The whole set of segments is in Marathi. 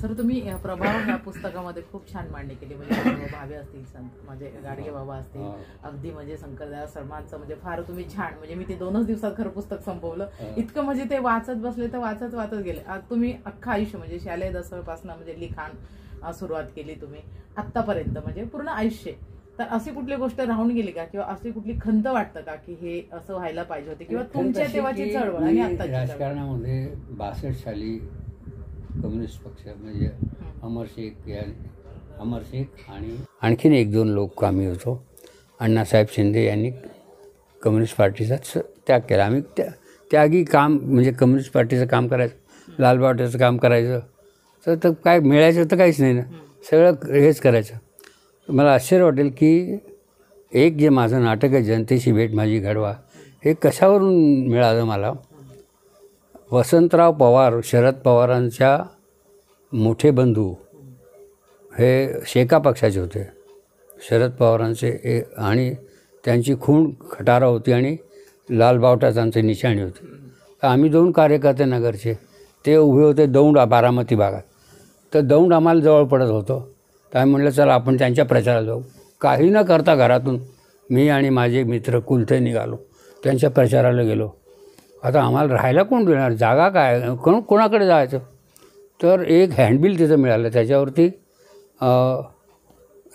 सर तुम्ही प्रभाव ह्या पुस्तकामध्ये खूप छान मांडणी केली, म्हणजे भावे असतील, संत म्हणजे गाडगे बाबा असतील, अगदी म्हणजे शंकरदयाळ शर्मांचं म्हणजे फार तुम्ही छान, म्हणजे मी ते 2च दिवसात खरं पुस्तक संपवलं. इतकं म्हणजे ते वाचत बसले तर वाचत गेले. तुम्ही अख्खं आयुष्य म्हणजे शालेय दसवीपासून म्हणजे लिखाण सुरुवात केली तुम्ही आतापर्यंत, म्हणजे पूर्ण आयुष्य. तर अशी कुठली गोष्ट राहून गेली का, किंवा अशी कुठली खंत वाटतं का की हे असं व्हायला पाहिजे होते, किंवा तुमच्या तेव्हाची चळवळ आणि आताची राजकारणामध्ये 62 साली कम्युनिस्ट पक्ष म्हणजे अमर शेख आणि आणखीन 1-2 लोक आम्ही होतो. अण्णासाहेब शिंदे यांनी कम्युनिस्ट पार्टीचाच त्याग केला. आम्ही त्यागी काम म्हणजे कम्युनिस्ट पार्टीचं काम करायचं, लालबावट्याचं काम करायचं, तर काय मिळायचं तर काहीच नाही ना, सगळं हेच करायचं. मला आश्चर्य वाटेल की एक जे माझं नाटक आहे जनतेशी भेट माझी घडवा, हे कशावरून मिळालं मला. वसंतराव पवार, शरद पवारांच्या मोठे बंधू हे शेका पक्षाचे होते. शरद पवारांचे आणि त्यांची खूण खटारा होती आणि लालबावटा त्यांची निशाणी होती. तर आम्ही 2 कार्यकर्ते नगरचे, ते उभे होते दौंड बारामती भागात. तर दौंड आम्हाला जवळ पडत होतं. तर आम्ही म्हटलं चला आपण त्यांच्या प्रचाराला जाऊ. काही न करता घरातून मी आणि माझे मित्र कुलथे निघालो, त्यांच्या प्रचाराला गेलो. आता आम्हाला राहायला कोण देणार, जागा काय, कोणाकडे जायचं. तर एक हँडबिल तिथं मिळालं, त्याच्यावरती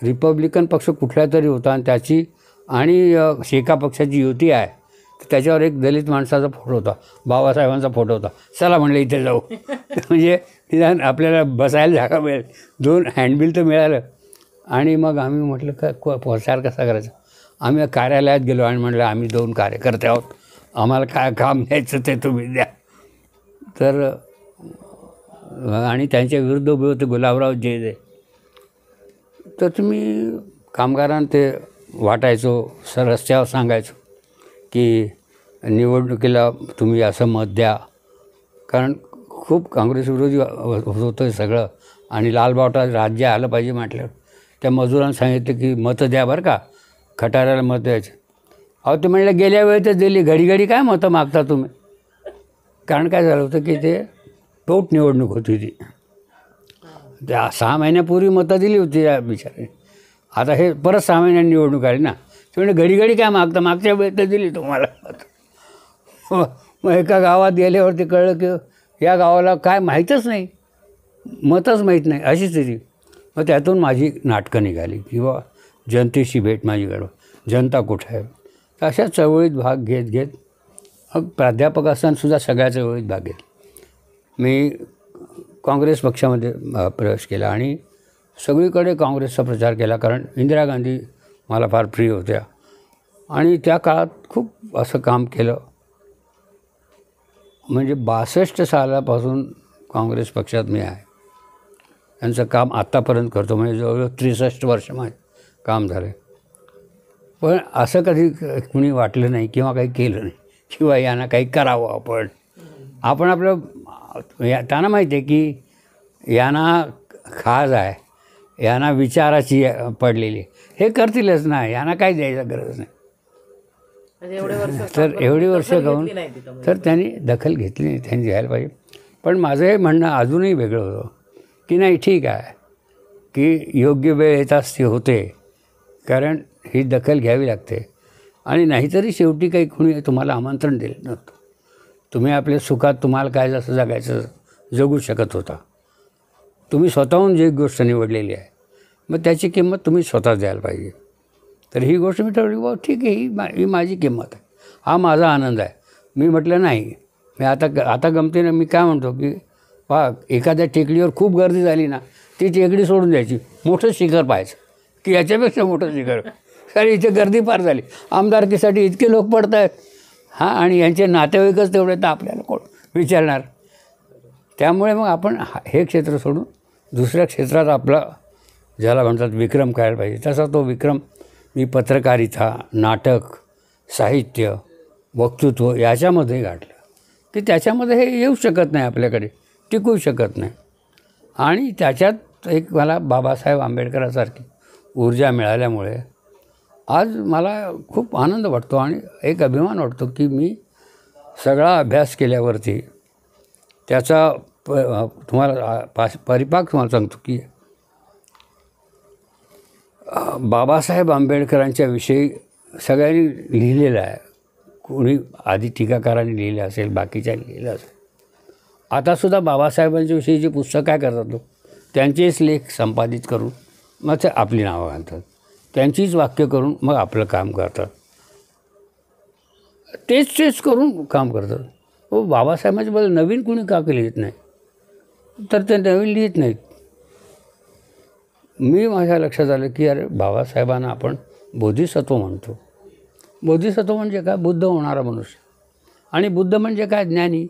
रिपब्लिकन पक्ष कुठला तरी होता आणि त्याची आणि शेका पक्षाची युती आहे. तर त्याच्यावर एक दलित माणसाचा फोटो होता, बाबासाहेबांचा फोटो होता. चला म्हणलं इथे जाऊ. म्हणजे निदान आपल्याला बसायला जागा मिळेल. 2 हँडबिल तर मिळालं. आणि मग आम्ही म्हटलं प्रचार कसा करायचा. आम्ही कार्यालयात गेलो आणि म्हटलं आम्ही 2 कार्यकर्ते आहोत, आम्हाला काय काम द्यायचं ते तुम्ही द्या. तर आणि त्यांच्या विरुद्ध उभे होते गुलाबराव जे. तर तुम्ही कामगारांना ते वाटायचो, रस्त्यावर सांगायचो की निवडणुकीला तुम्ही असं मत द्या, कारण खूप काँग्रेस विरोधी होतं सगळं. आणि लालबावटा राज्य आलं पाहिजे म्हटल्यावर त्या मजुरांना सांगितलं की मतं द्या बरं का, खटाऱ्याला मत द्यायचं. अहो ते म्हणलं गेल्या वेळेतच दिली, घडी काय मतं मागता तुम्ही. कारण काय झालं होतं की ते पोट निवडणूक होती ती, त्या 6 महिन्यापूर्वी मतं दिली होती या बिचारे. आता हे परत 6 महिन्यांनी निवडणूक आली ना, ते म्हणजे घडी काय मागता, मागच्या वेळेत तर दिली तुम्हाला. मग एका गावात गेल्यावरती कळलं की या गावाला काय माहीतच नाही, मतच माहीत नाही, अशी स्थिती. मग त्यातून माझी नाटकं निघाली किंवा जनतेशी भेट माझी घडवा, जनता कुठं आहे. तर अशा चळवळीत भाग घेत मग प्राध्यापक असतानासुद्धा सगळ्या चळवळीत भाग घेतला. मी काँग्रेस पक्षामध्ये प्रवेश केला आणि सगळीकडे काँग्रेसचा प्रचार केला, कारण इंदिरा गांधी मला फार प्रिय होत्या. आणि त्या काळात खूप असं काम केलं. म्हणजे 62 सालापासून काँग्रेस पक्षात मी आहे. यांचं काम आत्तापर्यंत करतो, म्हणजे जवळजवळ 63 वर्ष माझे काम झाले. पण असं कधी कुणी वाटलं नाही किंवा काही केलं नाही किंवा यांना काही करावं. आपण आपलं त्यांना माहिती आहे की यांना खाज आहे, यांना विचाराची पडलेली, हे करतीलच ना, यांना काही द्यायचं गरज नाही. तर एवढी वर्ष घेऊन तर त्यांनी दखल घेतली नाही, त्यांनी घ्यायला पाहिजे. पण माझं हे म्हणणं अजूनही वेगळं होतं की नाही ठीक आहे की योग्य वेळ येताच ती होते, कारण ही दखल घ्यावी लागते. आणि नाहीतरी शेवटी काही कोणी तुम्हाला आमंत्रण दिलं नव्हतं. तुम्ही आपल्या सुखात तुम्हाला काय जसं जगायचं जगू शकत होता. तुम्ही स्वतःहून जी गोष्ट निवडलेली आहे, मग त्याची किंमत तुम्ही स्वतःच द्यायला पाहिजे. तर ही गोष्ट मी ठरवली, बाबा ठीक आहे, ही माझी किंमत आहे, हा माझा आनंद आहे. मी म्हटलं नाही, मी आता गमतीनं मी काय म्हणतो की एखाद्या टेकडीवर खूप गर्दी झाली ना, ती टेकडी सोडून द्यायची, मोठं शिखर पाहायचं की याच्यापेक्षा मोठं शिखर. कारण इथे गर्दी फार झाली, आमदारकीसाठी इतके लोक पडत आहेत, आणि यांचे नातेवाईकच तेवढे तर आपल्याला कोण विचारणार. त्यामुळे मग आपण हे क्षेत्र सोडून दुसऱ्या क्षेत्रात आपला ज्याला म्हणतात विक्रम करायला पाहिजे. तसा तो विक्रम मी पत्रकारिता, नाटक, साहित्य, वक्तृत्व याच्यामध्ये गाठलं की त्याच्यामध्ये हे येऊ शकत नाही, आपल्याकडे टिकू शकत नाही. आणि त्याच्यात एक मला बाबासाहेब आंबेडकरांसारखी ऊर्जा मिळाल्यामुळे आज मला खूप आनंद वाटतो आणि एक अभिमान वाटतो की मी सगळा अभ्यास केल्यावरती त्याचा तुम्हाला परिपाक तुम्हाला सांगतो की बाबासाहेब आंबेडकरांच्या विषयी सगळ्यांनी लिहिलेलं आहे. कोणी आधी टीकाकारांनी लिहिलं असेल, बाकीच्या लिहिलं असेल. आतासुद्धा बाबासाहेबांच्या विषयीची पुस्तक काय करतात लोक, त्यांचेच लेख संपादित करून मग ते आपली नावं घालतात, त्यांचीच वाक्य करून मग आपलं काम करतात, तेच करून काम करतात. हो, बाबासाहेबांच्याबद्दल नवीन कोणी का लिहित नाही, तर ते नवीन लिहित नाहीत. मी माझ्या लक्षात आलं की अरे बाबासाहेबांना आपण बोधिसत्व म्हणतो. बोधिसत्व म्हणजे काय, बुद्ध होणारा मनुष्य. आणि बुद्ध म्हणजे काय, ज्ञानी.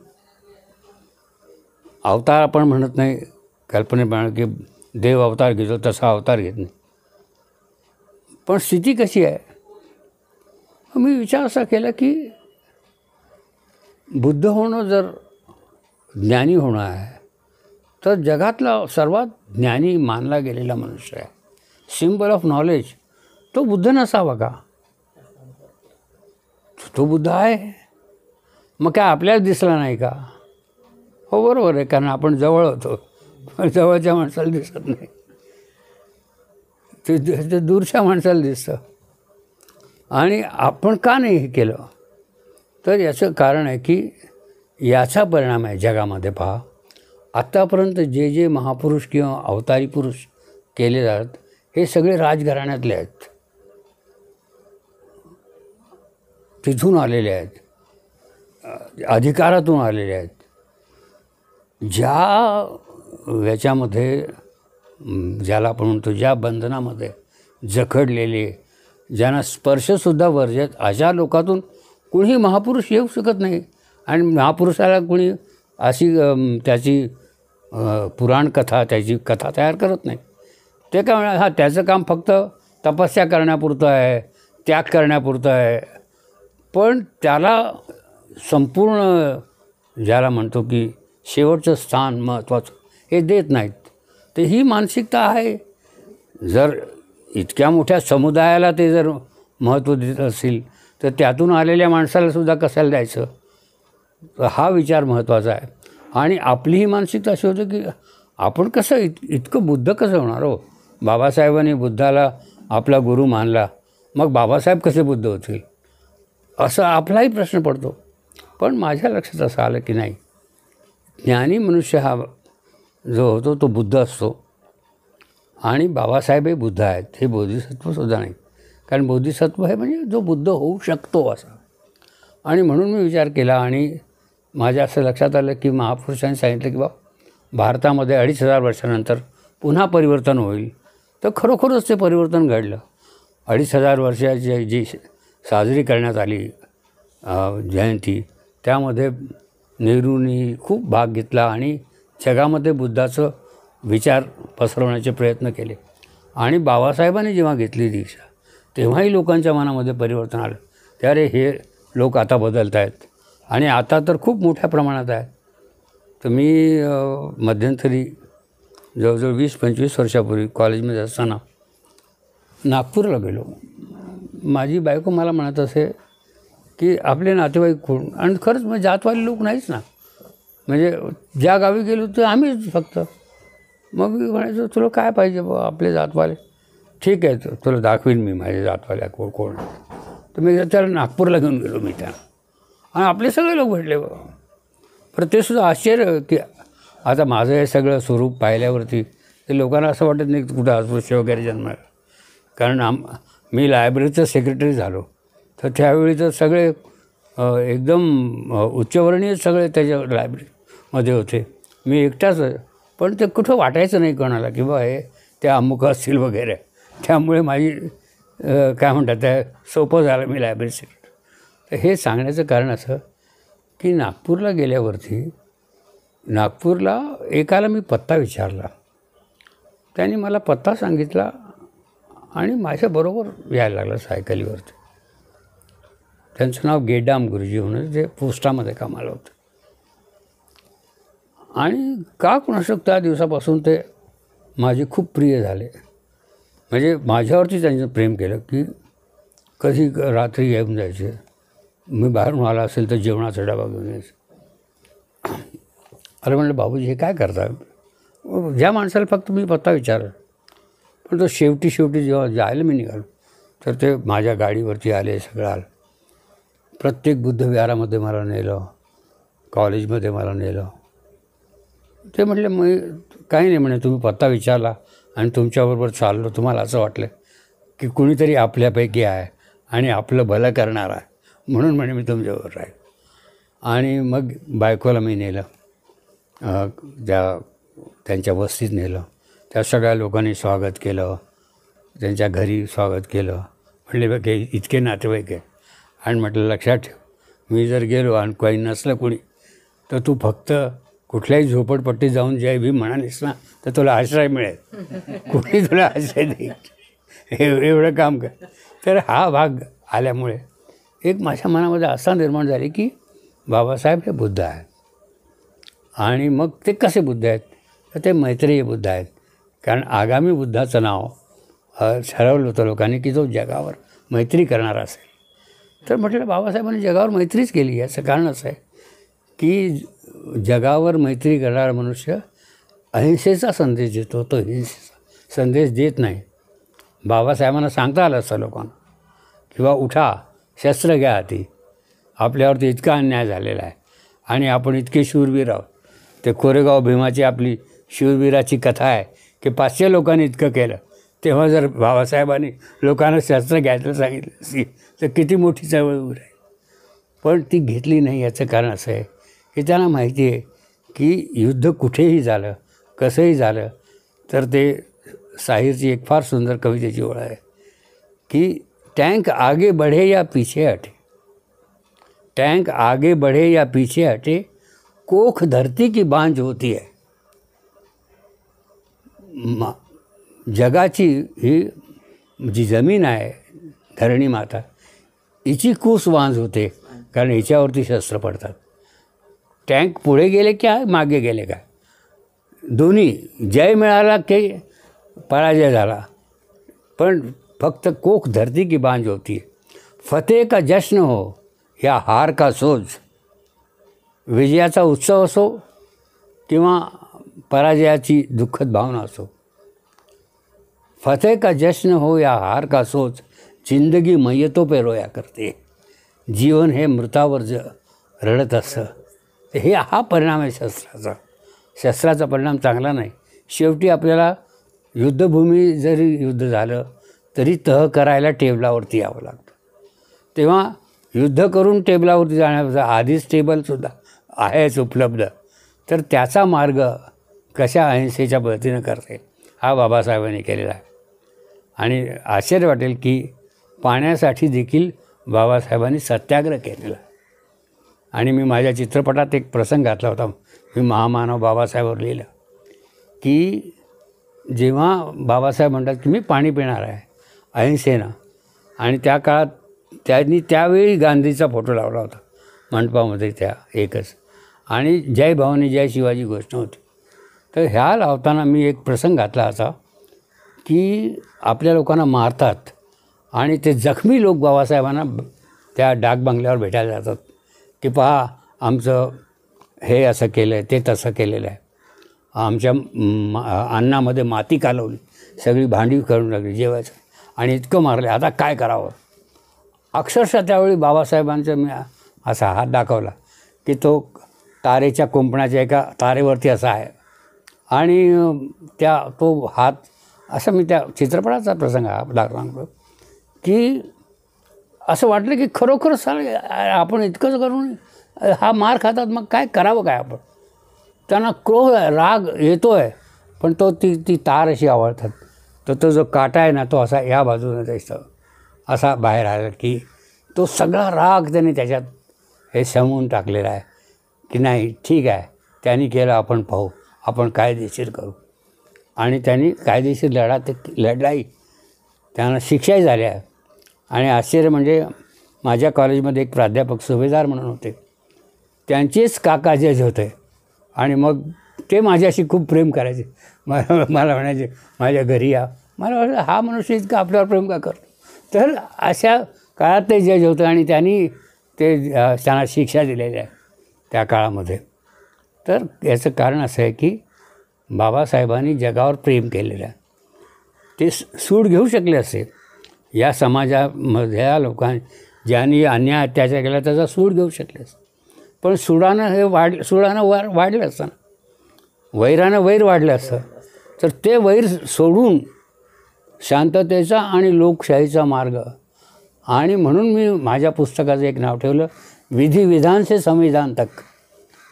अवतार आपण म्हणत नाही, कल्पनेप्रमाणे की देव अवतार घेतो तसा अवतार घेत नाही. पण स्थिती कशी आहे, मी विचार असा केला की बुद्ध होणं जर ज्ञानी होणं आहे तर जगातला सर्वात ज्ञानी मानला गेलेला मनुष्य आहे, सिम्बल ऑफ नॉलेज, तो बुद्ध नसावा का? तो बुद्ध आहे. मग काय आपल्याला दिसला नाही का? हो बरोबर आहे, कारण आपण जवळ होतो, पण जवळच्या माणसाला दिसत नाही, ते दूरच्या माणसाला दिसतं. आणि आपण का नाही हे केलं, तर याचं कारण आहे की याचा परिणाम आहे जगामध्ये. पहा, आत्तापर्यंत जे महापुरुष किंवा अवतारी पुरुष केले जातात हे सगळे राजघराण्यातले आहेत, तिथून आलेले आहेत, अधिकारातून आलेले आहेत. ज्या याच्यामध्ये ज्याला आपण म्हणतो ज्या बंधनामध्ये जखडलेले, ज्यांना स्पर्शसुद्धा वर्जित, अशा लोकातून कुणीही महापुरुष येऊ शकत नाही. आणि महापुरुषाला कुणी अशी त्याची पुराणकथा, त्याची कथा तयार करत नाही. ते काय म्हणा, त्याचं काम फक्त तपस्या करण्यापुरतं आहे, त्याग करण्यापुरतं आहे. पण त्याला संपूर्ण ज्याला म्हणतो की शेवटचं स्थान महत्त्वाचं हे देत नाहीत. तर ही मानसिकता आहे. जर इतक्या मोठ्या समुदायाला ते जर महत्त्व देत असेल तर त्यातून आलेल्या माणसालासुद्धा कशाला द्यायचं, तर हा विचार महत्त्वाचा आहे. आणि आपली ही मानसिकता अशी होती की आपण कसं इतकं बुद्ध कसं होणार. हो, बाबासाहेबांनी बुद्धाला आपला गुरु मानला, मग बाबासाहेब कसे बुद्ध होतील, असा आपलाही प्रश्न पडतो. पण माझ्या लक्षात असं आलं की नाही, ज्ञानी मनुष्य हा जो होतो तो बुद्ध असतो. आणि बाबासाहेबही बुद्ध आहेत, हे बोधिसत्वसुद्धा नाही. कारण बोधिसत्व हे म्हणजे जो बुद्ध होऊ शकतो असा. आणि म्हणून मी विचार केला आणि माझ्या असं लक्षात आलं की महापुरुषांनी सांगितलं की भारतामध्ये 2500 वर्षानंतर पुन्हा परिवर्तन होईल. तर खरोखरच ते परिवर्तन घडलं. 2500 वर्षाची जी साजरी करण्यात आली जयंती, त्यामध्ये नेहरूंनी खूप भाग घेतला आणि जगामध्ये बुद्धाचं विचार पसरवण्याचे प्रयत्न केले. आणि बाबासाहेबांनी जेव्हा घेतली दीक्षा तेव्हाही लोकांच्या मनामध्ये परिवर्तन आलं. त्यारे हे लोक आता बदलत आहेत आणि आता तर खूप मोठ्या प्रमाणात आहे. तर मी मध्यंतरी जवळजवळ 20-25 वर्षापूर्वी कॉलेजमध्ये असताना नागपूरला गेलो. माझी बायको मला म्हणत असे की आपले नातेवाईक कोण, आणि खरंच मग जातवाले लोक नाहीच ना, म्हणजे ज्या गावी गेलो तर आम्हीच फक्त. मग मी म्हणायचो तुला काय पाहिजे बा आपले जातवाले, ठीक आहे तुला दाखवीन मी माझे जातवाले कोण. तर मी त्याला नागपूरला घेऊन गेलो मी त्यांना, आणि आपले सगळे लोक भेटले बा. पण ते सुद्धा आश्चर्य की आता माझं हे सगळं स्वरूप पाहिल्यावरती ते लोकांना असं वाटत नाही की कुठं अस्पृश्य वगैरे जन्माला. कारण मी लायब्ररीचं सेक्रेटरी झालो, तर त्यावेळी तर सगळे एकदम उच्चवर्णीय सगळे त्याच्या लायब्ररीमध्ये होते, मी एकटाच. पण ते कुठं वाटायचं नाही कोणाला की बा हे ते अमुक असतील वगैरे. त्यामुळे माझी काय म्हणतात त्या सोपं झालं मी लायब्ररी सेक्रेटरी. तर हे सांगण्याचं कारण असं की नागपूरला गेल्यावरती नागपूरला एकाला मी पत्ता विचारला, त्याने मला पत्ता सांगितला आणि माझ्याबरोबर यायला लागलं सायकलीवरती. त्यांचं नाव गेडाम गुरुजी म्हणून, जे पोस्टामध्ये कामाला होतं. आणि का कोणास त्या दिवसापासून ते माझे खूप प्रिय झाले. म्हणजे माझ्यावरती त्यांनी प्रेम केलं की कधी रात्री येऊन जायचे, मी बाहेरून आला असेल तर जेवणाचा डबा घेऊन यायचं. अरे म्हणलं बाबूजी हे काय करता, ज्या माणसाला फक्त मी पत्ता विचारला. पण तो शेवटी जेव्हा जायला मी निघालो तर ते माझ्या गाडीवरती आले, सगळं आलं. प्रत्येक बुद्धविहारामध्ये मला नेलं, कॉलेजमध्ये मला नेलं. ते म्हटलं मग काही नाही म्हणे, तुम्ही पत्ता विचारला आणि तुमच्याबरोबर चाललो, तुम्हाला असं वाटलं की कुणीतरी आपल्यापैकी आहे आणि आपलं भलं करणार आहे, म्हणून म्हणे मी तुमच्याबरोबर राहील. आणि मग बायकोला मी नेलं, त्यांच्या वस्तीत नेलं. त्या सगळ्या लोकांनी स्वागत केलं, त्यांच्या घरी स्वागत केलं. म्हणले बघ हे इतके नातेवाईक आहे. आणि म्हटलं लक्षात ठेव, मी जर गेलो आणि काही नसलं कोणी तर तू फक्त कुठल्याही झोपडपट्टीत जाऊन जय भीम म्हणालीस ना तर तुला आश्रय मिळेल, कोणी तुला आश्रय देईल, एवढं काम कर. तर हा भाग आल्यामुळे एक माझ्या मनामध्ये असा निर्माण झाले की बाबासाहेब हे बुद्ध आहेत. आणि मग ते कसे बुद्ध आहेत, तर ते मैत्रेयी बुद्ध आहेत. कारण आगामी बुद्धाचं नाव ठरवलं होतं लोकांनी की जो जगावर मैत्री करणारा असेल. तर म्हटलं बाबासाहेबांनी जगावर मैत्रीच केली. याचं कारण असं आहे की जगावर मैत्री करणारा मनुष्य अहिंसेचा संदेश देतो, तो हिंसेचा संदेश देत नाही. बाबासाहेबांना सांगता आलं असतं लोकांना किंवा उठा, शस्त्र घ्या हाती, आपल्यावरती इतका अन्याय झालेला आहे आणि आपण इतके शूरवीर आहोत. ते कोरेगाव भीमाची आपली शूरवीराची कथा आहे की 500 लोकांनी इतकं केलं. तेव्हा जर बाबासाहेबांनी लोकांना शस्त्र घ्यायला सांगितलं असती तर किती मोठी चळवळ उभी राहील. पण ती घेतली नाही. याचं कारण असं आहे की त्यांना माहिती आहे की युद्ध कुठेही झालं, कसंही झालं तर ते साहिरची एक फार सुंदर कवितेची ओळ आहे की टँक आगे बढ़े या पीछे हटे, टँक आगे बढ़े या पीछे हटे, कोख धरती की बांझ होती है. जगाची ही जी जमीन आहे, धरणी माता, हिची कूस बांझ होते कारण हिच्यावरती शस्त्र पडतात. टँक पुढे गेले काय मागे गेले काय, दोन्ही जय मिळाला की पराजय झाला, पण फक्त कोख धरती की बांझ होती है. फतेह का जश्न हो या हार का सोज, विजयाचा उत्सव असो किंवा पराजयाची दुःखद भावना असो. फतेह का जश्न हो या हार का सोच, जिंदगी मैयतों पे रोया करते. जीवन हे मृतावर रडत असतं. हे हा परिणाम आहे शस्त्राचा. शस्त्राचा परिणाम चांगला नाही. शेवटी आपल्याला युद्धभूमी जरी युद्ध झालं तरी तह करायला टेबलावरती यावं लागतं. तेव्हा युद्ध करून टेबलावरती जाण्यापेक्षा आधीच टेबलसुद्धा आहेच उपलब्ध, तर त्याचा मार्ग कशा अहिंसेच्या पद्धतीनं करता येईल हा बाबासाहेबांनी केलेला आहे. आणि आश्चर्य वाटेल की पाण्यासाठी देखील बाबासाहेबांनी सत्याग्रह केलेला. आणि मी माझ्या चित्रपटात एक प्रसंग घातला होता, मी महामानव बाबासाहेबांवर लिहिलं की जेव्हा बाबासाहेब म्हणतात की मी पाणी पिणार आहे अहिंसेनं, आणि त्या काळात त्यांनी त्यावेळी गांधीचा फोटो लावला होता मंडपामध्ये त्या एकच, आणि जय भवानी जय शिवाजी घोषणा होती. तर ह्या लावताना मी एक प्रसंग घातला होता की आपल्या लोकांना मारतात आणि ते जखमी लोक बाबासाहेबांना त्या डाक बंगल्यावर भेटायला जातात की पहा आमचं हे असं केलं आहे, ते तसं केलेलं आहे, आमच्या अन्नामध्ये माती कालवली, सगळी भांडी करून लागली जेवायचं, आणि इतकं मारलं, आता काय करावं. अक्षरशः त्यावेळी बाबासाहेबांचा मी असा हात दाखवला की तो तारेच्या कुंपणाच्या एका तारेवरती असा आहे, आणि तो हात असं मी त्या चित्रपटाचा प्रसंग दाखवला की असं वाटलं की खरोखरच आपण इतकंच करून हा मार खातात, मग काय करावं काय आपण. त्यांना क्रोध राग येतो आहे, पण ती तार अशी आवडतात, तर तो जो काटा आहे ना तो असा या बाजूने त्याचं असा बाहेर आला की तो सगळा राग त्याने त्याच्यात हे समवून टाकलेला आहे की नाही ठीक आहे, त्यांनी केलं, आपण पाहू, आपण कायदेशीर करू. आणि त्यांनी कायदेशीर लढाई त्यांना शिक्षाही झाल्या. आणि आश्चर्य म्हणजे माझ्या कॉलेजमध्ये एक प्राध्यापक सुभेदार म्हणून होते, त्यांचेच काका जज होते, आणि मग ते माझ्याशी खूप प्रेम करायचे. मला म्हणायचे माझ्या घरी या. मला वाटलं हा मनुष्य इतका आपल्यावर प्रेम का करतो. तर अशा काळात ते जज होतं आणि त्यांनी त्यांना शिक्षा दिलेल्या आहे त्या काळामध्ये. तर याचं कारण असं आहे की बाबासाहेबांनी जगावर प्रेम केलेलं आहे. ते सूड घेऊ शकले असते. या समाजामधल्या लोकांनी ज्यांनी अन्याय अत्याचार केला त्याचा सूड घेऊ शकले असते. पण सुडानं वाढलं असतं ना, वैरानं वैर वाढलं असतं. तर ते वैर सोडून शांततेचा आणि लोकशाहीचा मार्ग, आणि म्हणून मी माझ्या पुस्तकाचं एक नाव ठेवलं, विधिविधान से संविधान तक.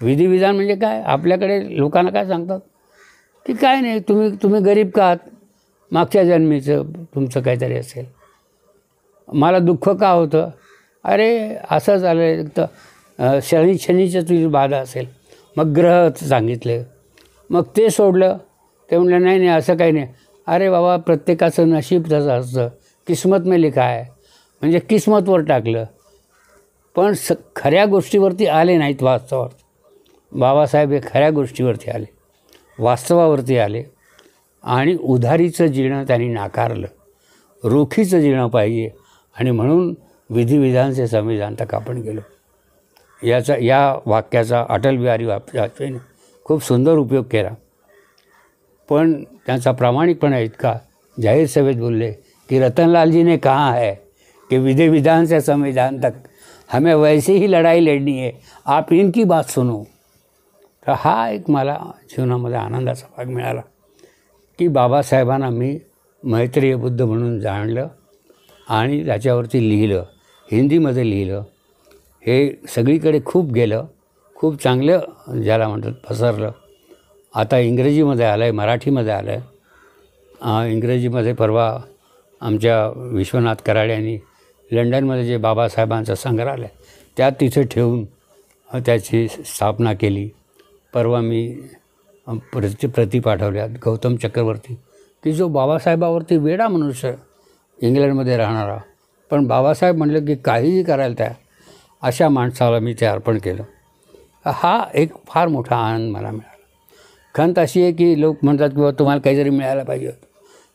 विधिविधान म्हणजे काय? आपल्याकडे लोकांना काय सांगतात की काय नाही, तुम्ही गरीब का आहात, मागच्या जन्मीचं तुमचं काहीतरी असेल. मला दुःख का होतं? अरे असं झालं तर शनीचं तुझी बाधा असेल. मग ग्रह सांगितले, मग ते सोडलं. ते म्हणलं नाही असं काही नाही. अरे बाबा, प्रत्येकाचं नशीब तसं असतं, किस्मत में लिखा आहे, म्हणजे किस्मतवर टाकलं. पण खऱ्या गोष्टीवरती आले नाहीत. वास्तवावर बाबासाहेब हे खऱ्या गोष्टीवरती आले, वास्तवावरती आले. आणि उधारीचं जिणं त्यांनी नाकारलं, रोखीचं जिणं पाहिजे. आणि म्हणून विधिविधानचे संविधान तक आपण गेलो. या वाक्याचा अटल बिहारी वाजपेयीने खूप सुंदर उपयोग केला. पण त्यांचा प्रामाणिकपणा इतका, जाहीर सभेत बोलले की रतनलाल जी ने कहा है कि विधि विधान से संविधान तक हमें वैसे ही लड़ाई लड़नी है, आप इनकी बात सुनो. तर हा एक मला जीवनामध्ये आनंदाचा भाग मिळाला की बाबासाहेबांना मी मैत्रेय बुद्ध म्हणून जाणलं आणि त्याच्यावरती लिहिलं, हिंदीमध्ये लिहिलं. हे सगळीकडे खूप गेलं, खूप चांगलं ज्याला म्हणतात पसरलं. आता इंग्रजीमध्ये आलं आहे, मराठीमध्ये आलं आहे. इंग्रजीमध्ये परवा आमच्या विश्वनाथ कराड यांनी लंडनमध्ये जे बाबासाहेबांचं संग्रहालय त्यात तिथे ठेवून त्याची स्थापना केली. परवा मी प्रती पाठवल्यात गौतम चक्रवर्ती, की जो बाबासाहेबावरती वेडा मनुष्य इंग्लंडमध्ये राहणारा, पण बाबासाहेब म्हणलं की काहीही करायला तयार, अशा माणसाला मी ते अर्पण केलं. हा एक फार मोठा आनंद मला मिळाला. खंत अशी आहे की लोक म्हणतात की तुम्हाला काहीतरी मिळायला पाहिजे होतं,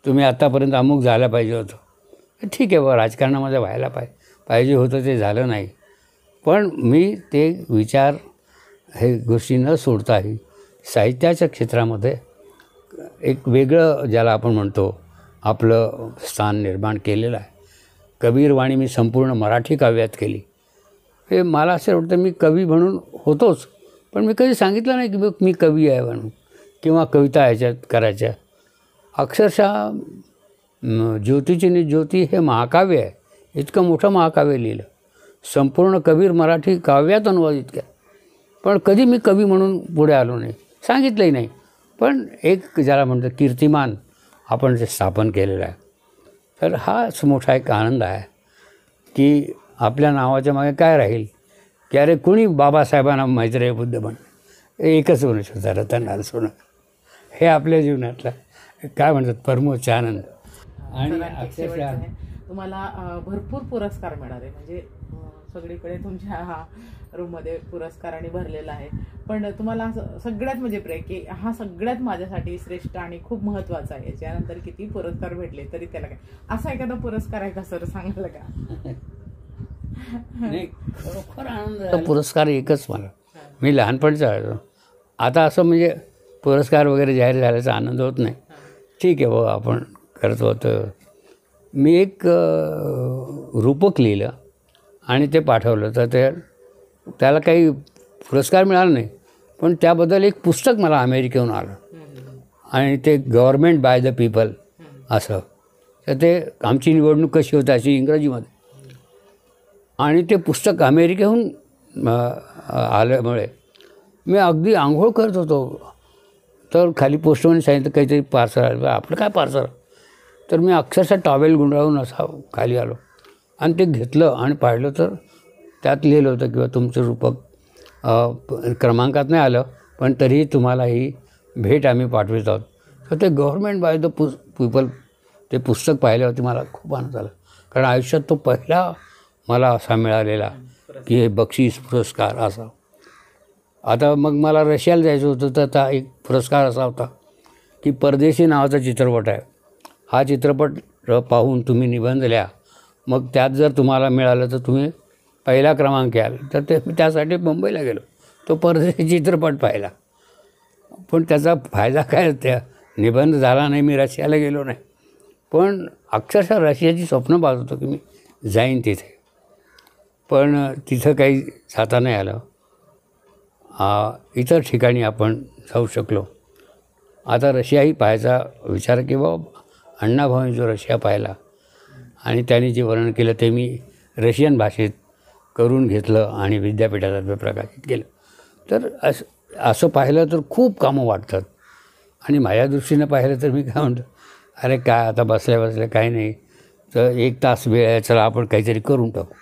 तुम्ही आत्तापर्यंत अमुक झालं पाहिजे होतं. ठीक आहे बा, राजकारणामध्ये व्हायला पाहिजे होतं, ते झालं नाही. पण मी ते विचार हे गोष्टी न सोडताही साहित्याच्या क्षेत्रामध्ये एक वेगळं ज्याला आपण म्हणतो आपलं स्थान निर्माण केलेलं आहे. कबीरवाणी मी संपूर्ण मराठी काव्यात केली. हे मला असं वाटतं मी कवी म्हणून होतोच, पण मी कधी सांगितलं नाही की मी कवी आहे म्हणून किंवा कविता ह्याच्यात करायच्या. अक्षरशः ज्योतीची ज्योती हे महाकाव्य आहे, इतकं मोठं महाकाव्य लिहिलं. संपूर्ण कबीर मराठी काव्यात अनुवादित केलं. पण कधी मी कवी म्हणून पुढे आलो नाही, सांगितलंही नाही. पण एक ज्याला म्हणतं कीर्तिमान आपण जे स्थापन केलेलं आहे. तर हाच मोठा एक आनंद आहे की आपल्या नावाच्या मागे काय राहील की अरे कुणी बाबासाहेबांना मैत्रेय बुद्ध म्हण, एकच म्हणू शकता रतनलाल सोनवणे. हे आपल्या जीवनातला काय म्हणतात परमोच्च आनंद. आणि अक्षरशः तुम्हाला भरपूर पुरस्कार मिळाले, म्हणजे सगळीकडे तुमच्या रूममध्ये पुरस्काराने भरलेला आहे. पण तुम्हाला सगळ्यात म्हणजे ब्रेक की हा सगळ्यात माझ्यासाठी श्रेष्ठ आणि खूप महत्त्वाचा आहे. याच्यानंतर किती पुरस्कार भेटले तरी त्याला काय, असा एखादा पुरस्कार आहे का सर, सांगाल का? नाही, खरोखर आनंद. पुरस्कार एकच मला, मी लहानपणचा. आता असं म्हणजे पुरस्कार वगैरे जाहीर झाल्याचा आनंद होत नाही. ठीक आहे बाबा, आपण करतो. तर मी एक रूपक लिहिलं आणि ते पाठवलं. तर त्याला काही पुरस्कार मिळाला नाही, पण त्याबद्दल एक पुस्तक मला अमेरिकेहून आलं आणि ते गव्हर्मेंट बाय द पीपल असं. तर ते आमची निवडणूक कशी होती अशी इंग्रजीमध्ये. आणि ते पुस्तक अमेरिकेहून आल्यामुळे मी अगदी आंघोळ करत होतो, तर खाली पोस्टमॅनने सांगितलं काहीतरी पार्सल आलं. आपलं काय पार्सल? तर मी अक्षरशः टॉवेल गुंडाळून असा खाली आलो आणि ते घेतलं आणि पाहिलं. तर त्यात लिहिलं होतं किंवा तुमचं रूपक क्रमांकात नाही आलं, पण तरीही तुम्हाला ही भेट आम्ही पाठवित आहोत. तर ते गव्हर्मेंट बाय द पीपल ते पुस्तक पाहिल्यावरती मला खूप आनंद झाला. कारण आयुष्यात तो पहिला मला असा मिळालेला की हे बक्षीस पुरस्कार असा. आता मग मला रशियाला जायचं होतं, तर आता एक पुरस्कार असा होता की परदेशी नावाचा चित्रपट आहे. हा चित्रपट पाहून तुम्ही निबंध लिहा, मग त्यात जर तुम्हाला मिळालं तर तुम्ही पहिला क्रमांक याल. तर ते त्यासाठी मुंबईला गेलो, तो परदेशी चित्रपट पाहिला. पण त्याचा फायदा काय, त्या निबंध झाला नाही, मी रशियाला गेलो नाही, पण अक्षरशः रशियाची स्वप्न पाहत होतो की मी जाईन तिथे, पण तिथं काही जाता नाही आलं. इतर ठिकाणी आपण जाऊ शकलो. आता रशियाही पाहायचा विचार की बाबा अण्णाभाऊंनी जो रशिया पाहिला आणि त्यांनी जे वर्णन केलं ते मी रशियन भाषेत करून घेतलं आणि विद्यापीठातर्फे प्रकाशित केलं. तर असं पाहिलं तर खूप कामं वाटतात. आणि माझ्या दृष्टीनं पाहिलं तर मी काय म्हणतो, अरे काय आता बसल्या बसल्या काही नाही, तर 1 तास वेळ आहे, चला आपण काहीतरी करून टाकू.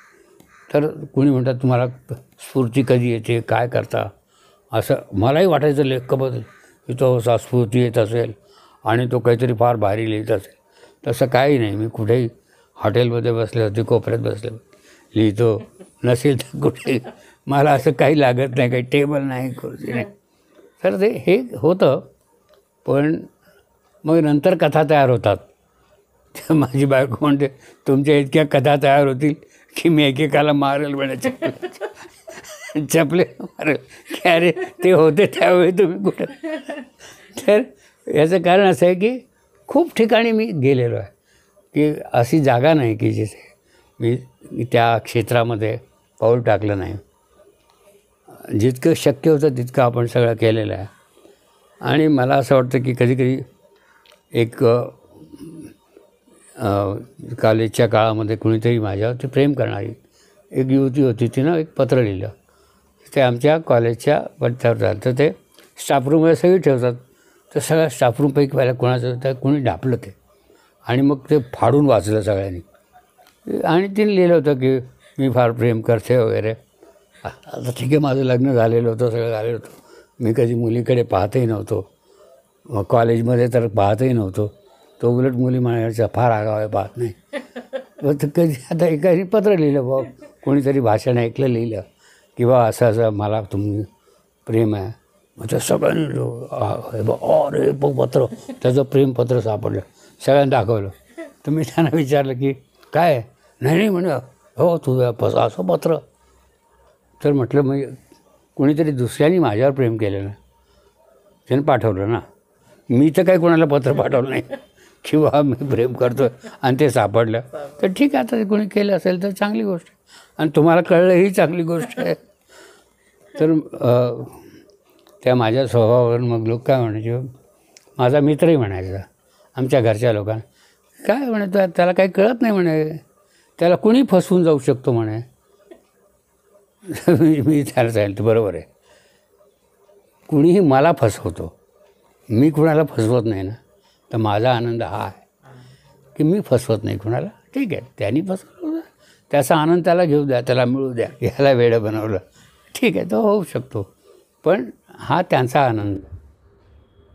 तर कुणी म्हणतात तुम्हाला स्फूर्ती कधी येते, काय करता, असं मलाही वाटायचं लेखकाबद्दल की तो असा स्फूर्ती येत असेल आणि तो काहीतरी फार भारी लिहित असेल. तसं काही नाही. मी कुठेही हॉटेलमध्ये बसल्यावरती कोपऱ्यात बसलं लिहितो, नसेल तर कुठे मला असं काही लागत नाही, काही टेबल नाही, खुर्ची नाही. तर ते हे होतं. पण मग नंतर कथा तयार होतात. तर माझी बायको म्हणते तुमच्या इतक्या कथा तयार होतील की मी एकेकाला मारेल म्हणे, चपले मारेल की अरे ते होते त्यावेळी तुम्ही कुठं. तर याचं कारण असं आहे की खूप ठिकाणी मी गेलेलो आहे, की अशी जागा नाही की जिथे मी त्या क्षेत्रामध्ये पाऊल टाकलं नाही. जितकं शक्य होतं तितकं आपण सगळं केलेलं आहे. आणि मला असं वाटतं की कधीकधी एक कॉलेजच्या काळामध्ये कुणीतरी माझ्यावरती प्रेम करणारी एक युवती होती, तिनं एक पत्र लिहिलं. ते आमच्या कॉलेजच्या पत्त्यावर झालं. तर ते स्टाफरूममध्ये सगळी ठेवतात. तर सगळ्या स्टाफरूमपैकी पहिल्या कोणाचं त्या कोणी डापलं ते आणि मग ते फाडून वाचलं सगळ्यांनी. आणि तिने लिहिलं होतं की मी फार प्रेम करते वगैरे. आता ठीक आहे, माझं लग्न झालेलं होतं, सगळं झालेलं होतं, मी कधी मुलीकडे पाहतही नव्हतो, मग कॉलेजमध्ये तर पाहतही नव्हतो. तो उलट मुली म्हणायच्या फार आगाव आहे, पाहत नाही. तर कधी आता एकाने पत्र लिहिलं, बा कोणीतरी भाषण ऐकलं, लिहिलं की बा असं असं मला तुम्ही प्रेम आहे. मग त्या सगळ्यांनी अरे बघ पत्र, त्याचं प्रेमपत्र सापडलं, सगळ्यांना दाखवलं. तर मी त्यांना विचारलं की काय, नाही म्हणे हो तुझं असं पत्र. तर म्हटलं मग कोणीतरी दुसऱ्याने माझ्यावर प्रेम केलं ना, त्यानं पाठवलं ना, मी तर काही कोणाला पत्र पाठवलं नाही किंवा मी प्रेम करतो आणि ते सापडलं. तर ठीक आहे, आता कोणी केलं असेल तर चांगली गोष्ट आहे आणि तुम्हाला कळलं ही चांगली गोष्ट आहे. तर त्या माझ्या स्वभावावरून मग लोक काय म्हणायचे, माझा मित्रही म्हणायचा आमच्या घरच्या लोकांना, काय म्हणे त्याला काही कळत नाही म्हणे, त्याला कुणी फसवून जाऊ शकतो म्हणे. मी त्याला सांगितलं बरोबर आहे, कुणीही मला फसवतो, मी कुणाला फसवत नाही ना. तर माझा आनंद हा आहे की मी फसवत नाही कुणाला. ठीक आहे, त्यांनी फसवलं, त्याचा आनंद त्याला घेऊ द्या, त्याला मिळू द्या. ह्याला वेडं बनवलं, ठीक आहे, तो होऊ शकतो, पण हा त्यांचा आनंद.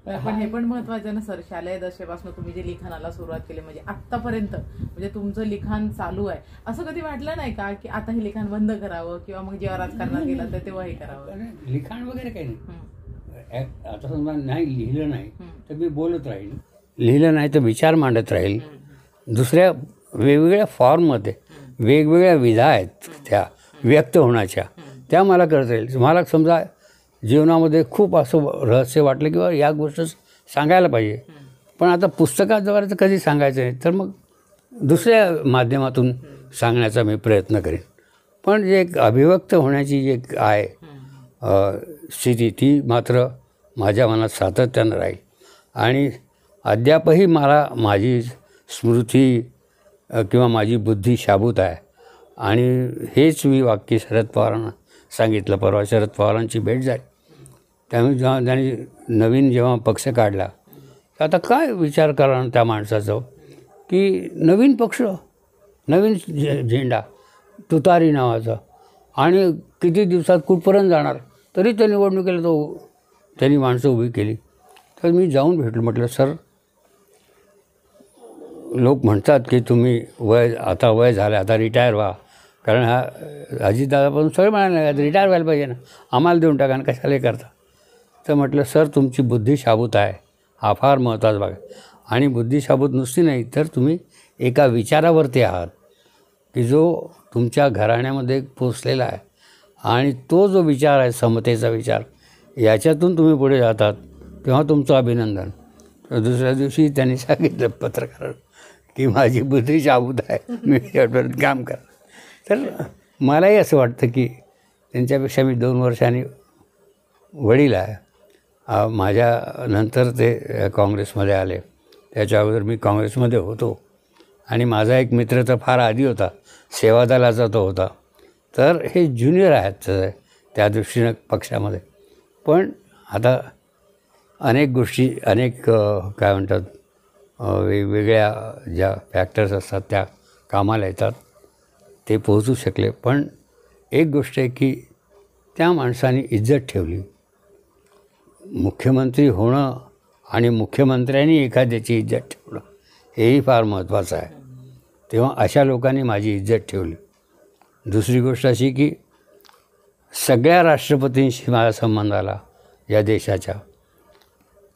पण हे पण महत्वाचं ना सर, शालेय दशेपासून तुम्ही जे लिखाणाला सुरुवात केली, म्हणजे आत्तापर्यंत म्हणजे तुमचं लिखाण चालू आहे, असं कधी वाटलं नाही का की आता हे लिखाण बंद करावं किंवा मग जेव्हा राजकारणात गेलं तर तेव्हा हे करावं? लिखाण वगैरे काही नाही. आता समजा नाही लिहिलं नाही तर मी बोलत राहील, लिहिलं नाही तर विचार मांडत राहील. दुसऱ्या वेगवेगळ्या फॉर्ममध्ये वेगवेगळ्या विधा आहेत त्या व्यक्त होण्याच्या, त्या मला करता येईल. मला समजा जीवनामध्ये खूप असं रहस्य वाटलं किंवा या गोष्ट सांगायला पाहिजे, पण आता पुस्तकाद्वारे तर कधी सांगायचं नाही, तर मग दुसऱ्या माध्यमातून सांगण्याचा मी प्रयत्न करेन. पण जे एक अभिव्यक्त होण्याची जी आहे स्थिती, ती मात्र माझ्या मनात सातत्यानं राहील. आणि अद्यापही मला माझी स्मृती किंवा माझी बुद्धी शाबूत आहे. आणि हेच मी वाक्य शरद पवारांना सांगितलं. परवा शरद पवारांची भेट झाली, त्यामुळे जेव्हा त्यांनी नवीन जेव्हा पक्ष काढला, तर आता काय विचार करा त्या माणसाचं की नवीन पक्ष, नवीन झेंडा, तुतारी नावाचा, आणि किती दिवसात कुठपर्यंत जाणार, तरी त्या निवडणुकीला त्यांनी माणसं उभी केली. तर मी जाऊन भेटलो, म्हटलं सर, लोक म्हणतात की तुम्ही आता वय झालं, आता रिटायर व्हा, कारण हा अजितदादापासून सगळे म्हणाले रिटायर व्हायला पाहिजे ना, आम्हाला देऊन टाका, कशाला हे करता. तर म्हटलं सर, तुमची बुद्धी शाबूत आहे, हा फार महत्त्वाचा भाग आहे. आणि बुद्धी शाबूत नुसती नाही तर तुम्ही एका विचारावरती आहात की जो तुमच्या घराण्यामध्ये पोचलेला आहे, आणि तो जो विचार आहे समतेचा विचार, याच्यातून तुम्ही पुढे जातात. तेव्हा तुमचं अभिनंदन. तर दुसऱ्या दिवशी त्यांनी सांगितलं पत्रकार की माझी बुद्धी शाबूत आहे, मी याच्यावर काम करा. तर मलाही असं वाटतं की त्यांच्यापेक्षा मी 2 वर्षांनी वडील आहे. माझ्यानंतर ते काँग्रेसमध्ये आले, त्याच्या अगोदर मी काँग्रेसमध्ये होतो. आणि माझा एक मित्र तर फार आधी होता, सेवादलाचा तो होता. तर हे ज्युनियर आहेत त्या दृष्टीनं पक्षामध्ये. पण आता अनेक गोष्टी, अनेक काय म्हणतात, वेगवेगळ्या ज्या फॅक्टर्स असतात त्या कामाला येतात, ते पोहोचू शकले. पण एक गोष्ट आहे की त्या माणसाने इज्जत ठेवली. मुख्यमंत्री होणं आणि मुख्यमंत्र्यांनी एखाद्याची इज्जत ठेवणं हेही फार महत्त्वाचं आहे. तेव्हा अशा लोकांनी माझी इज्जत ठेवली. दुसरी गोष्ट अशी की सगळ्या राष्ट्रपतींशी माझा संबंध आला या देशाच्या,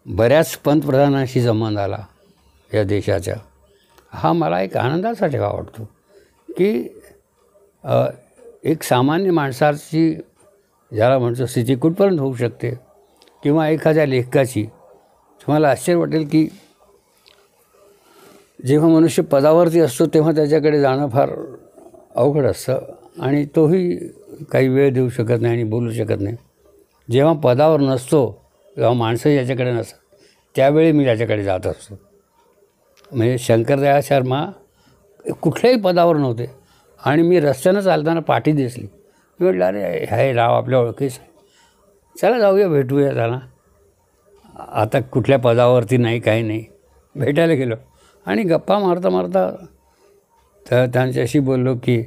बऱ्याच पंतप्रधानांशी संबंध आला या देशाच्या. हा मला एक आनंदाचा ठेवा वाटतो की एक सामान्य माणसाची, ज्याला म्हणतो, स्थिती कुठपर्यंत होऊ शकते. किंवा एखाद्या लेखकाची. तुम्हाला आश्चर्य वाटेल की जेव्हा मनुष्य पदावरती असतो तेव्हा त्याच्याकडे जाणं फार अवघड असतं आणि तोही काही वेळ देऊ शकत नाही आणि बोलू शकत नाही. जेव्हा पदावर नसतो तेव्हा माणसं याच्याकडे नसतात, त्यावेळी मी त्याच्याकडे जात असतो. म्हणजे शंकरदयाळ शर्मा कुठल्याही पदावर नव्हते आणि मी रस्त्यानं चालताना पाठी दिसली. मी म्हटलं, अरे हे राव आपल्या ओळखीच आहे, चला जाऊया, भेटूया त्याला. आता कुठल्या पदावरती नाही, काही नाही. भेटायला गेलो आणि गप्पा मारता मारता तर त्यांच्याशी बोललो की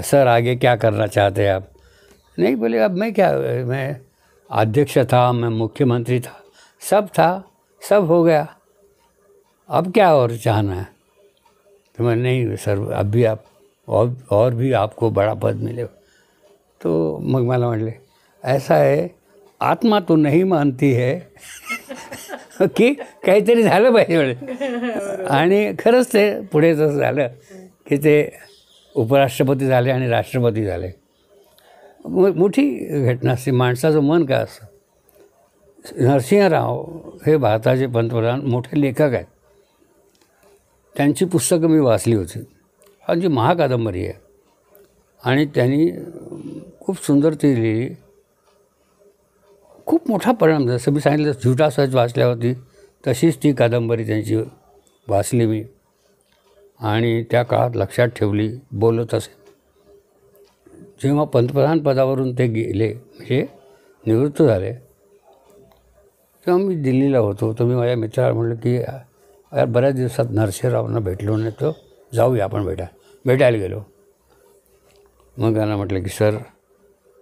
सर आगे क्या करना चाहते हैं आप. नहीं, बोले अब मैं क्या, मैं अध्यक्ष था, मैं मुख्यमंत्री था, सब था, सब हो गया, अब क्या और चाहना है. तो मैं, नहीं सर, अब भी आप और भी आपको बड़ा पद मिले. तो मग मला म्हटले, ऐसा है, आत्मा तो नहीं मानती है की काहीतरी झालं पाहिजे म्हणे. आणि खरंच ते पुढे तसं झालं की ते उपराष्ट्रपती झाले आणि राष्ट्रपती झाले. मोठी घटना असते. माणसाचं मन काय असतं. नरसिंह राव हे भारताचे पंतप्रधान, मोठे लेखक आहेत. त्यांची पुस्तकं मी वाचली होती. हा जी महाकादंबरी आहे आणि त्यांनी खूप सुंदर ती लिहिली. खूप मोठा परिणाम, जसं मी सांगितलं झुटा सच वाचल्यावरती तशीच ती कादंबरी त्यांची वाचली मी आणि त्या काळात लक्षात ठेवली, बोलत असे. जेव्हा पंतप्रधान पदावरून ते गेले, म्हणजे निवृत्त झाले, तेव्हा मी दिल्लीला होतो. तर मी माझ्या मित्राला म्हटलं की यार बऱ्याच दिवसात नरसिंहरावांना भेटलो नाही, तर जाऊया आपण भेटायला गेलो. मग त्यांना म्हटलं की सर,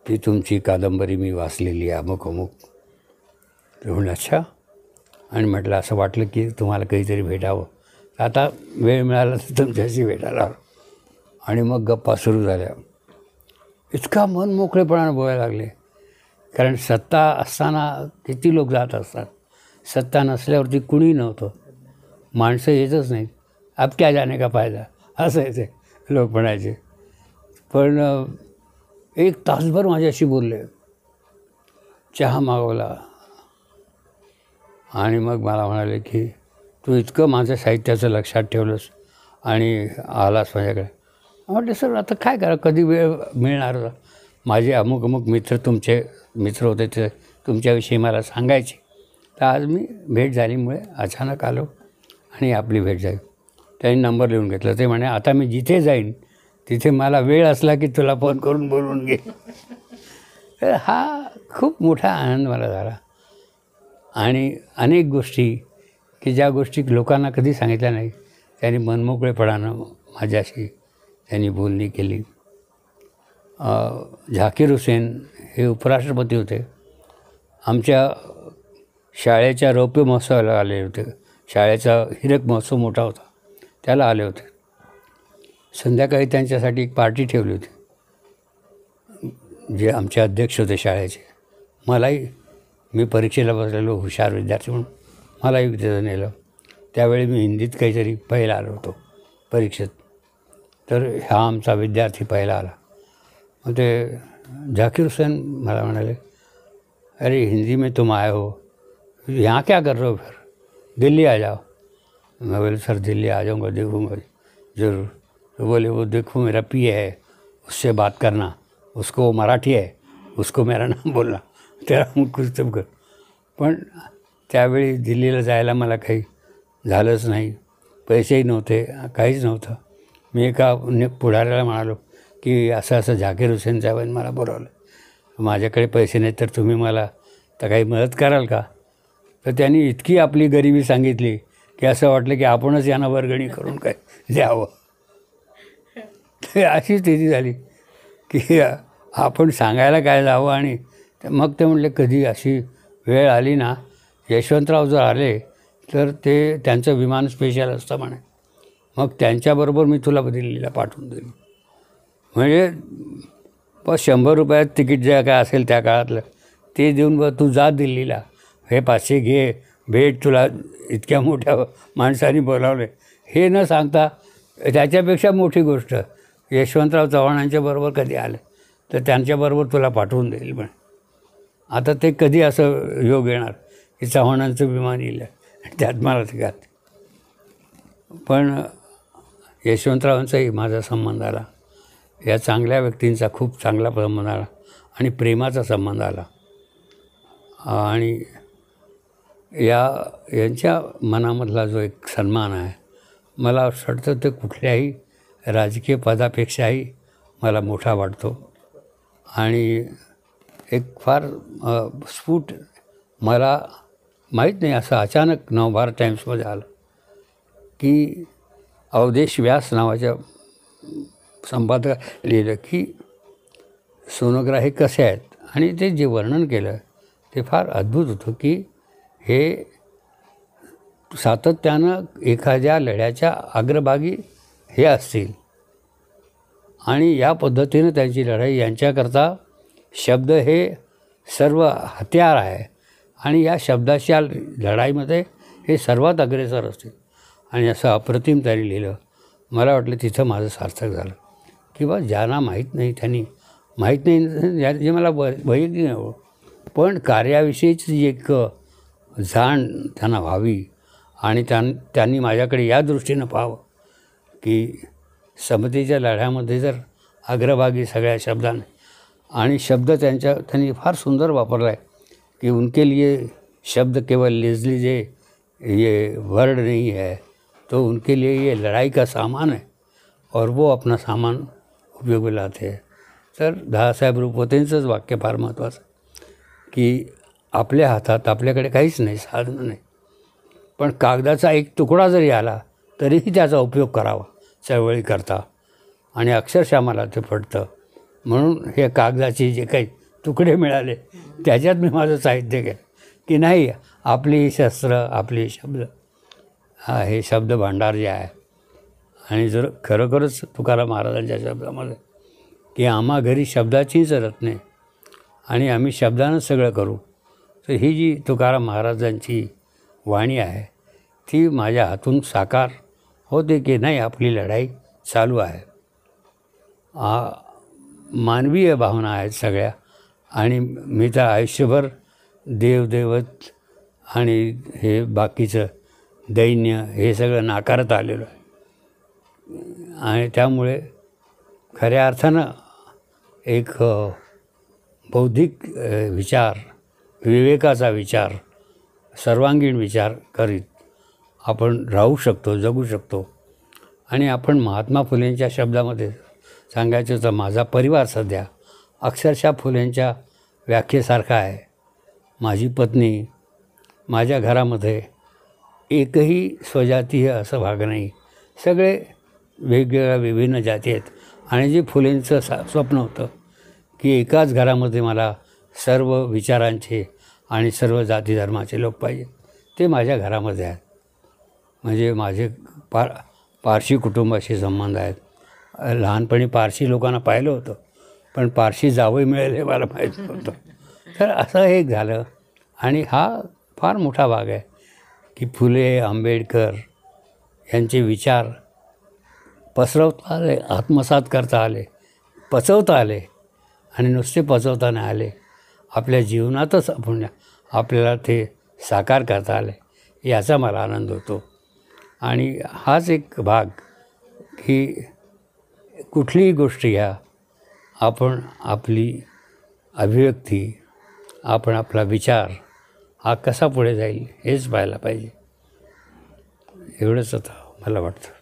ती तुमची कादंबरी मी वाचलेली आहे, अमुक अमुक. ते म्हणलं अच्छा. आणि म्हटलं असं वाटलं की तुम्हाला काहीतरी भेटावं, आता वेळ मिळाला तर तुमच्याशी भेटायला. आणि मग गप्पा सुरू झाल्या. इतका मन मोकळेपणानं बोलायला लागले. कारण सत्ता असताना किती लोक जात असतात, सत्ता नसल्यावरती कुणी नव्हतं, माणसं येतच नाहीत. अब क्या जाने का फायदा, असं आहे ते लोक म्हणायचे. पण 1 तासभर माझ्याशी बोलले, चहा मागवला आणि मग मला म्हणाले की तू इतकं माझ्या साहित्याचं लक्षात ठेवलंस आणि आलास माझ्याकडे. म्हटलं सर आता काय करा, कधी वेळ मिळणार. माझे अमुक अमुक मित्र, तुमचे मित्र होते, ते तुमच्याविषयी मला सांगायचे. तर आज मी भेट झालीमुळे अचानक आलो आणि आपली भेट झाली. त्यांनी नंबर लिहून घेतला. ते म्हणे आता मी जिथे जाईन तिथे मला वेळ असला की तुला फोन करून बोलवून घे. तर हा खूप मोठा आनंद मला झाला. आणि अनेक गोष्टी की ज्या गोष्टी लोकांना कधी सांगितल्या नाही, त्यांनी मनमोकळेपणानं माझ्याशी त्यांनी बोलणी केली. झाकीर हुसेन हे उपराष्ट्रपती होते. आमच्या शाळेच्या रौप्य महोत्सवाला आले होते. शाळेचा हिरक महोत्सव मोठा होता, त्याला आले होते. संध्याकाळी त्यांच्यासाठी एक पार्टी ठेवली होती. जे आमचे अध्यक्ष होते शाळेचे, मलाही, मी परीक्षेला बसलेलो हुशार विद्यार्थी म्हणून मलाही तिथं नेलं. त्यावेळी मी हिंदीत काहीतरी पहिला आलो होतो परीक्षेत. तर हा आमचा विद्यार्थी पहिला आला. मग ते झाकीर हुसेन मला म्हणाले, अरे हिंदी में तुम आए हो, यहाँ क्या कर रहे हो, फिर दिल्ली आ जाओ। मैं बोले सर दिल्ली आ जाऊँगा, देखूँगा ज़रूर। तो बोले वो देखो मेरा पीए है, उससे बात करना, उसको वो मराठी आहे, उसको मेरा नाम बोलना, त्याला मग कुछ कर. पण त्यावेळी दिल्लीला जायला मला काही झालंच नाही, पैसेही नव्हते, काहीच नव्हतं. मी एका पुढाऱ्याला म्हणालो की असं असं झाकीर हुसेन साहेबांनी मला बोलावलं, माझ्याकडे पैसे नाही तर तुम्ही मला तर काही मदत कराल का. तर त्यांनी इतकी आपली गरिबी सांगितली की असं वाटलं की आपणच यांना वर्गणी करून काय द्यावं. अशी स्थिती झाली की आपण सांगायला काय जावं. आणि मग ते म्हटले कधी अशी वेळ आली ना, यशवंतराव जर आले तर ते त्यांचं विमान स्पेशल असतं म्हणे, मग त्यांच्याबरोबर मी तुला दिल्लीला पाठवून देईन. म्हणजे 100 रुपयात तिकीट जे काय असेल त्या काळातलं ते देऊन बघ तू जा दिल्लीला, हे 500 घे, भेट, तुला इतक्या मोठ्या माणसांनी बोलावले. हे न सांगता त्याच्यापेक्षा मोठी गोष्ट यशवंतराव चव्हाणांच्या बरोबर कधी आले तर त्यांच्याबरोबर तुला पाठवून देईल म्हणे. आता ते कधी असं योग येणार की चव्हाणांचं विमान येईल त्यात मला तिघात. पण यशवंतरावांचाही माझा संबंध आला, या चांगल्या व्यक्तींचा खूप चांगला संबंध आला आणि प्रेमाचा संबंध आला. आणि यांच्या मनामधला जो एक सन्मान आहे, मला असं वाटतं ते कुठल्याही राजकीय पदापेक्षाही मला मोठा वाटतो. आणि एक फार स्फुट मला माहीत नाही असं अचानक नवभारत टाईम्समध्ये आलं की अवधेश व्यास नावाच्या संपादकाने लिहिलं की सोनोग्राफी कसे आहेत. आणि ते जे वर्णन केलं ते फार अद्भुत होतं की हे सातत्यानं एखाद्या लढ्याच्या अग्रभागी हे असतील आणि या पद्धतीनं त्यांची लढाई, यांच्याकरता शब्द हे सर्व हत्यार आहे आणि या शब्दाच्या लढाईमध्ये हे सर्वात अग्रेसर असतील. आणि असं अप्रतिम त्यांनी लिहिलं. मला वाटलं तिथं माझं सार्थक झालं. किंवा ज्यांना माहीत नाही त्यांनी माहीत नाही, जे मला वैयक्तिक नाही, पण कार्याविषयीची एक जाण त्यांना व्हावी आणि त्यांनी माझ्याकडे या दृष्टीनं पाहावं की समतेच्या लढ्यामध्ये जर अग्रभागी सगळ्या शब्दाने, आणि शब्द त्यांनी फार सुंदर वापरला आहे कि उनके लिए शब्द केवल लेजलीजे ये वर्ड नहीं है, तो उनके लिए ये लड़ाई का सामान है और वो अपना सामान उपयोग में लाते हैं. तर दादासाहेब रुपवतेंचंच वाक्य फार महत्त्वाचं की आपल्या हातात आपल्याकडे काहीच नाही, साधन नाही, पण कागदाचा एक तुकडा जरी आला तरीही त्याचा उपयोग करावा चळवळीकरता. आणि अक्षरशः मला ते पडतं. म्हणून हे कागदाचे जे काही तुकडे मिळाले त्याच्यात मी माझं साहित्य केलं की नाही, आपली शस्त्र, आपले शब्द, हे शब्द भांडार जे आहे. आणि जर खरोखरच तुकाराम महाराजांच्या शब्दामध्ये की आम्हा घरी शब्दाचीच रत्ने आणि आम्ही शब्दानं सगळं करू, तर ही जी तुकाराम महाराजांची वाणी आहे ती माझ्या हातून साकार होते की नाही, आपली लढाई चालू आहे. मानवीय भावना आहेत सगळ्या. आणि मी तर आयुष्यभर देवदैवत आणि हे बाकीचं दैन्य हे सगळं नाकारत आलेलो आहे. आणि त्यामुळे खऱ्या अर्थानं एक बौद्धिक विचार, विवेकाचा विचार, सर्वांगीण विचार करीत आपण राहू शकतो, जगू शकतो. आणि आपण महात्मा फुलेंच्या शब्दामध्ये सांगायचं तर माझा परिवार सध्या अक्षरशः फुलेंच्या व्याख्येसारखा आहे. माझी पत्नी, माझ्या घरामध्ये एकही स्वजातीय असं भाग नाही, सगळे वेगवेगळ्या विभिन्न जाती आहेत. आणि जे फुलेंचं स्वप्न होतं की एकाच घरामध्ये मला सर्व विचारांचे आणि सर्व जाती धर्माचे लोक पाहिजे, ते माझ्या घरामध्ये आहेत. म्हणजे माझे पारशी कुटुंबाशी संबंध आहेत. लहानपणी पारशी लोकांना पाहिलं होतं, पण पारशी जावई मिळेल हे मला माहीत नव्हतं. तर असं एक झालं. आणि हा फार मोठा भाग आहे की फुले, आंबेडकर यांचे विचार पसरवता आले, आत्मसात करता आले, पचवता आले. आणि नुसते पचवता नाही आले, आपल्या जीवनातच आपण आपल्याला ते साकार करता आले याचा मला आनंद होतो. आणि हाच एक भाग की कुठलीही गोष्ट घ्या, आपण आपली अभिव्यक्ती, आपण आपला विचार हा कसा पुढे जाईल हेच पाहायला पाहिजे. एवढंच आता मला वाटतं.